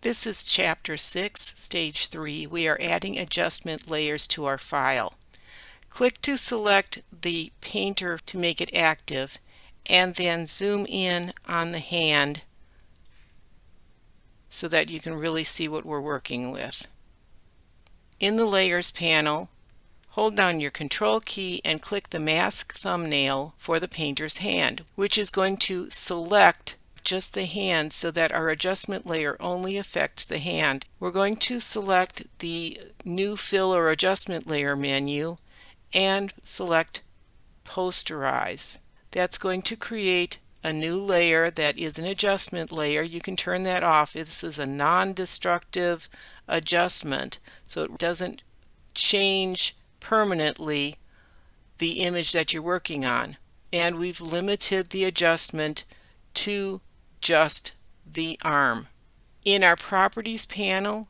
This is Chapter 6, Stage 3. We are adding adjustment layers to our file. Click to select the painter to make it active, and then zoom in on the hand so that you can really see what we're working with. In the Layers panel, hold down your Control key and click the mask thumbnail for the painter's hand, which is going to select just the hand so that our adjustment layer only affects the hand. We're going to select the new fill or adjustment layer menu and select posterize. That's going to create a new layer that is an adjustment layer. You can turn that off. This is a non-destructive adjustment, so it doesn't change permanently the image that you're working on. And we've limited the adjustment to just the arm. In our Properties panel,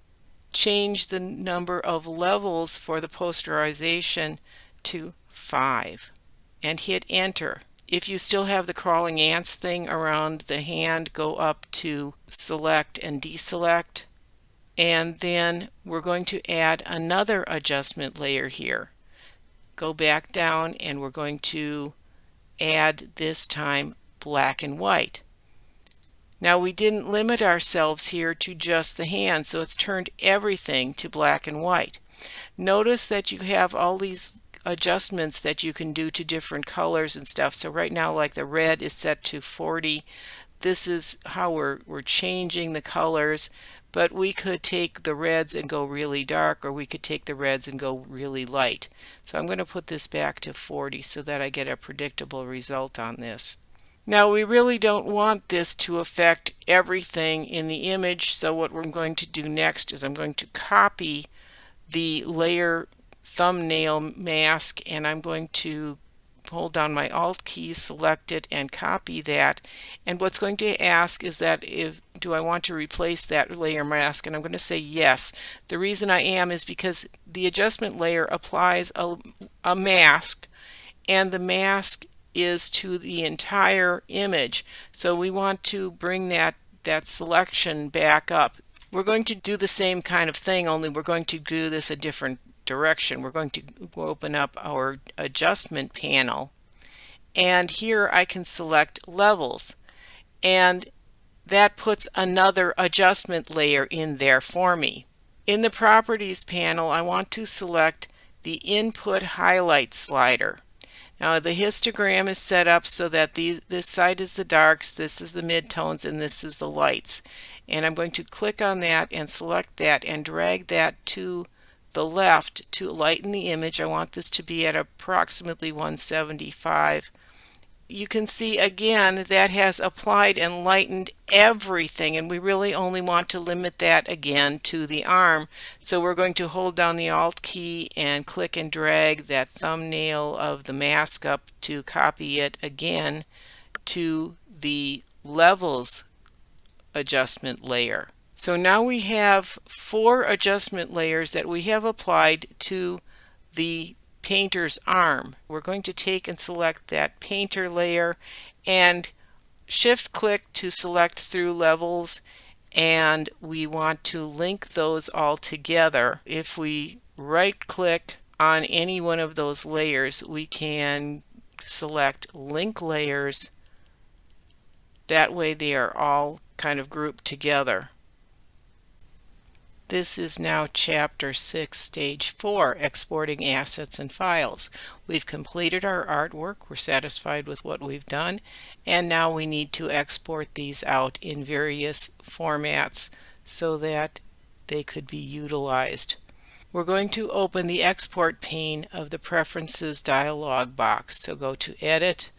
change the number of levels for the posterization to 5 and hit Enter. If you still have the crawling ants thing around the hand, go up to Select and Deselect, and then we're going to add another adjustment layer here. Go back down and we're going to add this time black and white. Now we didn't limit ourselves here to just the hand, so it's turned everything to black and white. Notice that you have all these adjustments that you can do to different colors and stuff. So right now, like the red is set to 40. This is how we're changing the colors, but we could take the reds and go really dark, or we could take the reds and go really light. So I'm going to put this back to 40 so that I get a predictable result on this. Now we really don't want this to affect everything in the image, so what we're going to do next is I'm going to copy the layer thumbnail mask, and I'm going to hold down my Alt key, select it, and copy that. And what's going to ask is that do I want to replace that layer mask, and I'm going to say yes. The reason I am is because the adjustment layer applies a mask, and the mask is to the entire image, so we want to bring that selection back up. We're going to do the same kind of thing, only we're going to do this a different direction. We're going to open up our adjustment panel, and here I can select levels, and that puts another adjustment layer in there for me. In the Properties panel, I want to select the Input Highlight slider. Now the histogram is set up so that this side is the darks, this is the midtones, and this is the lights. And I'm going to click on that and select that and drag that to the left to lighten the image. I want this to be at approximately 175. You can see again that has applied and lightened everything, and we really only want to limit that again to the arm. So we're going to hold down the Alt key and click and drag that thumbnail of the mask up to copy it again to the levels adjustment layer. So now we have 4 adjustment layers that we have applied to the painter's arm. We're going to take and select that painter layer and shift click to select through levels, and we want to link those all together. If we right click on any one of those layers, we can select link layers. That way they are all kind of grouped together. This is now Chapter 6, Stage 4, Exporting Assets and Files. We've completed our artwork, we're satisfied with what we've done, and now we need to export these out in various formats so that they could be utilized. We're going to open the export pane of the Preferences dialog box. So go to Edit,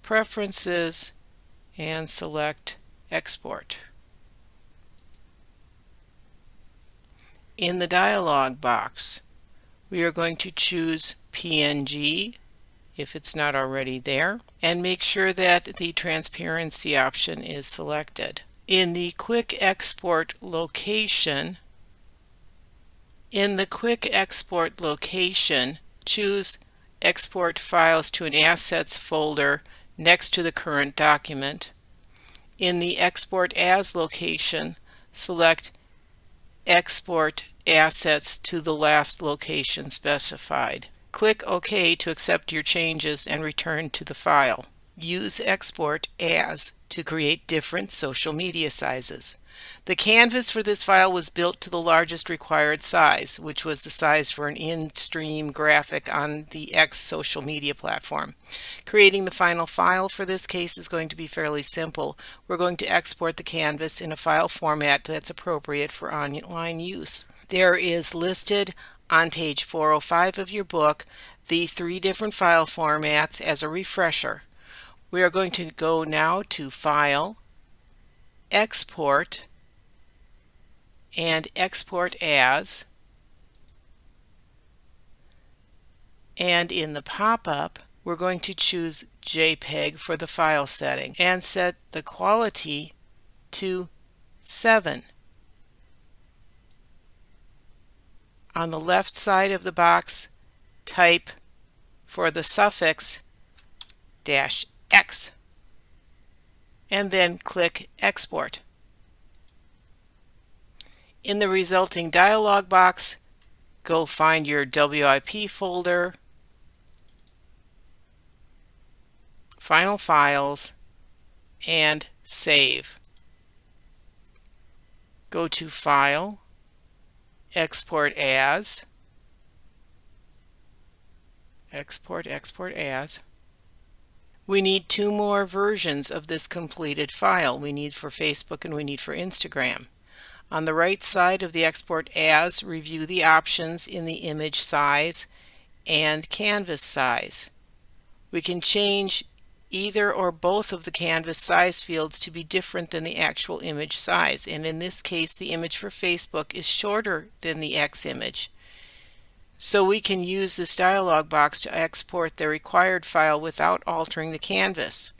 Preferences, and select Export. In the dialog box, we are going to choose PNG if it's not already there, and make sure that the transparency option is selected. In the Quick Export location, choose Export Files to an Assets folder next to the current document. In the Export As location, select export assets to the last location specified. Click OK to accept your changes and return to the file. Use Export As to create different social media sizes. The canvas for this file was built to the largest required size, which was the size for an in-stream graphic on the X social media platform. Creating the final file for this case is going to be fairly simple. We're going to export the canvas in a file format that's appropriate for online use. There is listed on page 405 of your book the 3 different file formats as a refresher. We are going to go now to File, Export, and Export As. And in the pop-up, we're going to choose JPEG for the file setting and set the quality to 7. On the left side of the box, type for the suffix -X and then click Export. In the resulting dialog box, go find your WIP folder, Final Files, and Save. Go to File, Export As, Export As. We need 2 more versions of this completed file. We need for Facebook and we need for Instagram. On the right side of the Export As, review the options in the image size and canvas size. We can change either or both of the canvas size fields to be different than the actual image size, and in this case the image for Facebook is shorter than the X image. So we can use this dialog box to export the required file without altering the canvas.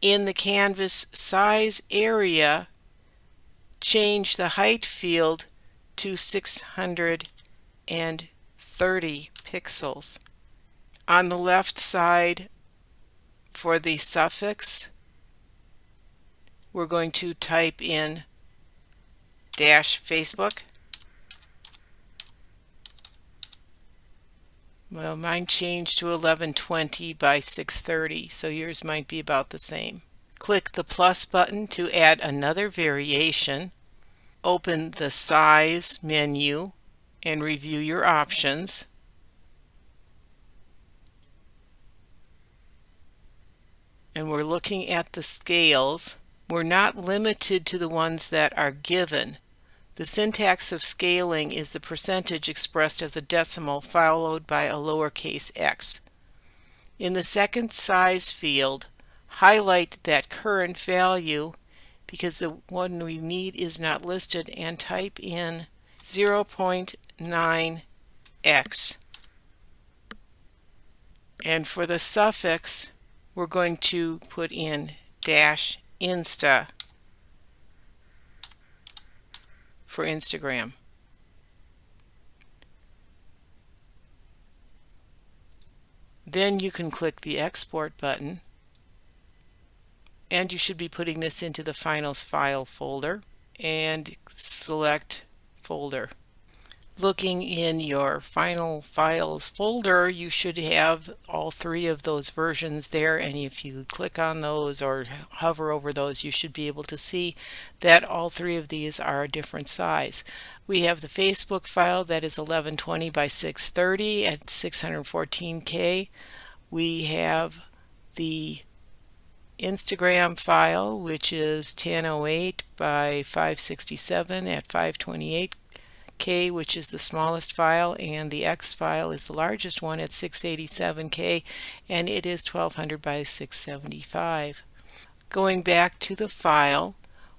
In the canvas size area, change the height field to 630 pixels. On the left side for the suffix, we're going to type in -Facebook. Well, mine changed to 1120 by 630, so yours might be about the same. Click the plus button to add another variation. Open the size menu and review your options. And we're looking at the scales. We're not limited to the ones that are given. The syntax of scaling is the percentage expressed as a decimal followed by a lowercase x. In the second size field, highlight that current value because the one we need is not listed, and type in 0.9x. And for the suffix, we're going to put in -Insta for Instagram. Then you can click the export button, and you should be putting this into the finals file folder and select folder. Looking in your final files folder, you should have all 3 of those versions there, and if you click on those or hover over those, you should be able to see that all 3 of these are a different size. We have the Facebook file that is 1120 by 630 at 614K. We have the Instagram file, which is 1008 by 567 at 528K, which is the smallest file, and the X file is the largest one at 687K, and it is 1200 by 675. Going back to the file,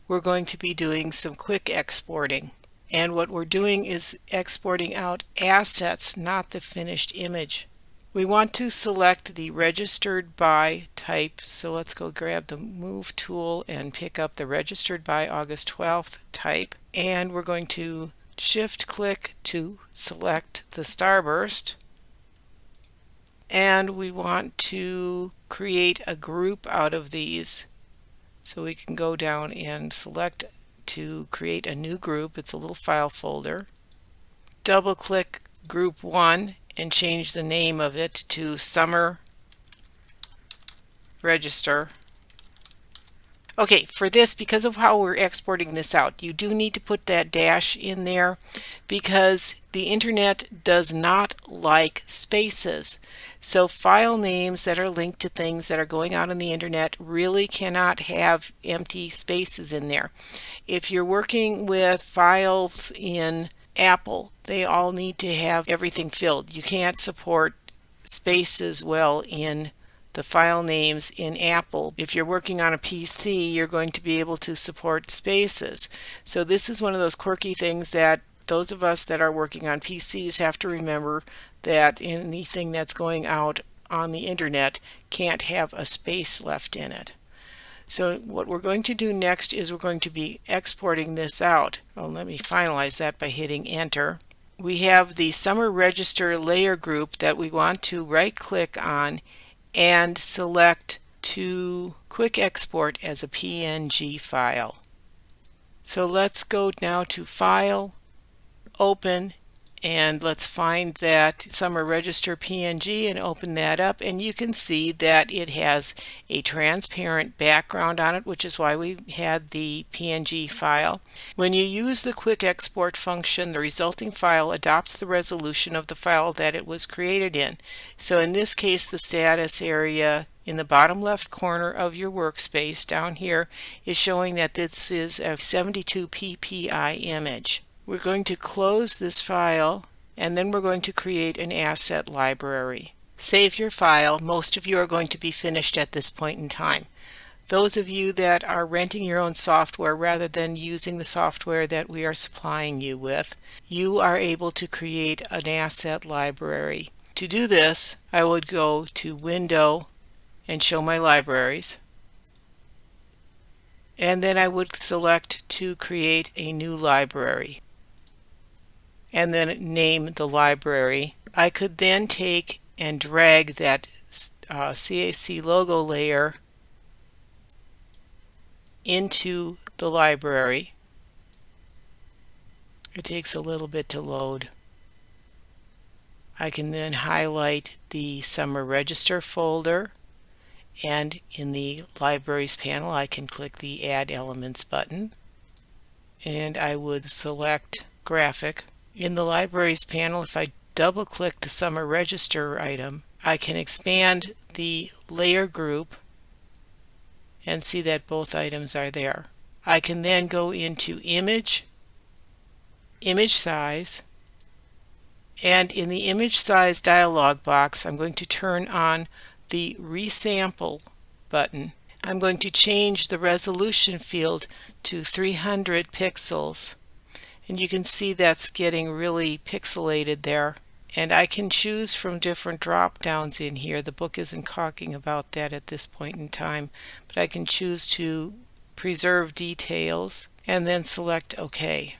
we're going to be doing some quick exporting, and what we're doing is exporting out assets, not the finished image. We want to select the registered by type, so let's go grab the move tool and pick up the registered by August 12th type, and we're going to shift click to select the starburst, and we want to create a group out of these, so we can go down and select to create a new group. It's a little file folder. Double click group 1 and change the name of it to Summer Register. Okay, for this, because of how we're exporting this out, you do need to put that dash in there because the internet does not like spaces. So file names that are linked to things that are going out on the internet really cannot have empty spaces in there. If you're working with files in Apple, they all need to have everything filled. You can't support spaces well in the file names in Apple. If you're working on a PC, you're going to be able to support spaces. So this is one of those quirky things that those of us that are working on PCs have to remember, that anything that's going out on the internet can't have a space left in it. So what we're going to do next is we're going to be exporting this out. Well, let me finalize that by hitting enter. We have the Summer Register layer group that we want to right click on and select to quick export as a PNG file. So let's go now to File, Open, and let's find that Summer Register PNG and open that up, and you can see that it has a transparent background on it, which is why we had the PNG file. When you use the quick export function, the resulting file adopts the resolution of the file that it was created in. So in this case, the status area in the bottom left corner of your workspace down here is showing that this is a 72 ppi image. We're going to close this file, and then we're going to create an asset library. Save your file. Most of you are going to be finished at this point in time. Those of you that are renting your own software rather than using the software that we are supplying you with, you are able to create an asset library. To do this, I would go to Window and show my libraries. And then I would select to create a new library, and then name the library. I could then take and drag that CAC logo layer into the library. It takes a little bit to load. I can then highlight the Summer Register folder, and in the Libraries panel I can click the Add Elements button, and I would select Graphic. In the Libraries panel, if I double click the Summer Register item, I can expand the layer group and see that both items are there. I can then go into Image, Image Size, and in the Image Size dialog box I'm going to turn on the Resample button. I'm going to change the resolution field to 300 pixels. And you can see that's getting really pixelated there. And I can choose from different drop downs in here. The book isn't talking about that at this point in time, but I can choose to preserve details and then select OK.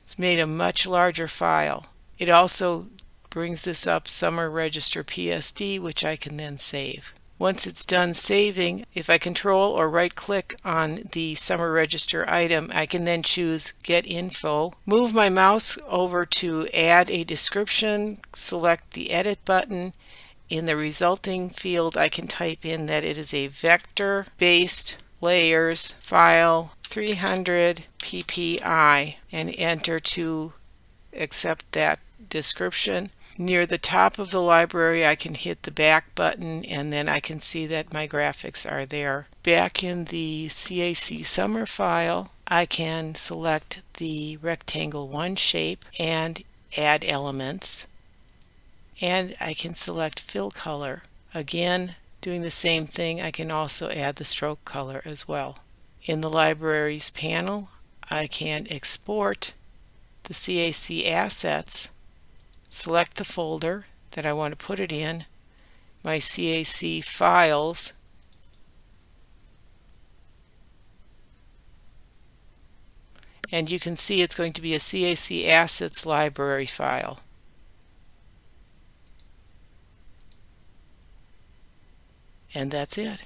It's made a much larger file. It also brings this up Summer Register PSD, which I can then save. Once it's done saving, if I control or right click on the Summer Register item, I can then choose Get Info, move my mouse over to add a description, select the Edit button. In the resulting field I can type in that it is a vector-based layers file 300 ppi and enter to accept that description. Near the top of the library I can hit the back button, and then I can see that my graphics are there. Back in the CAC Summer file I can select the rectangle 1 shape and add elements, and I can select fill color. Again, doing the same thing, I can also add the stroke color as well. In the Libraries panel I can export the CAC assets, select the folder that I want to put it in, my CAC files, and you can see it's going to be a CAC assets library file. And that's it.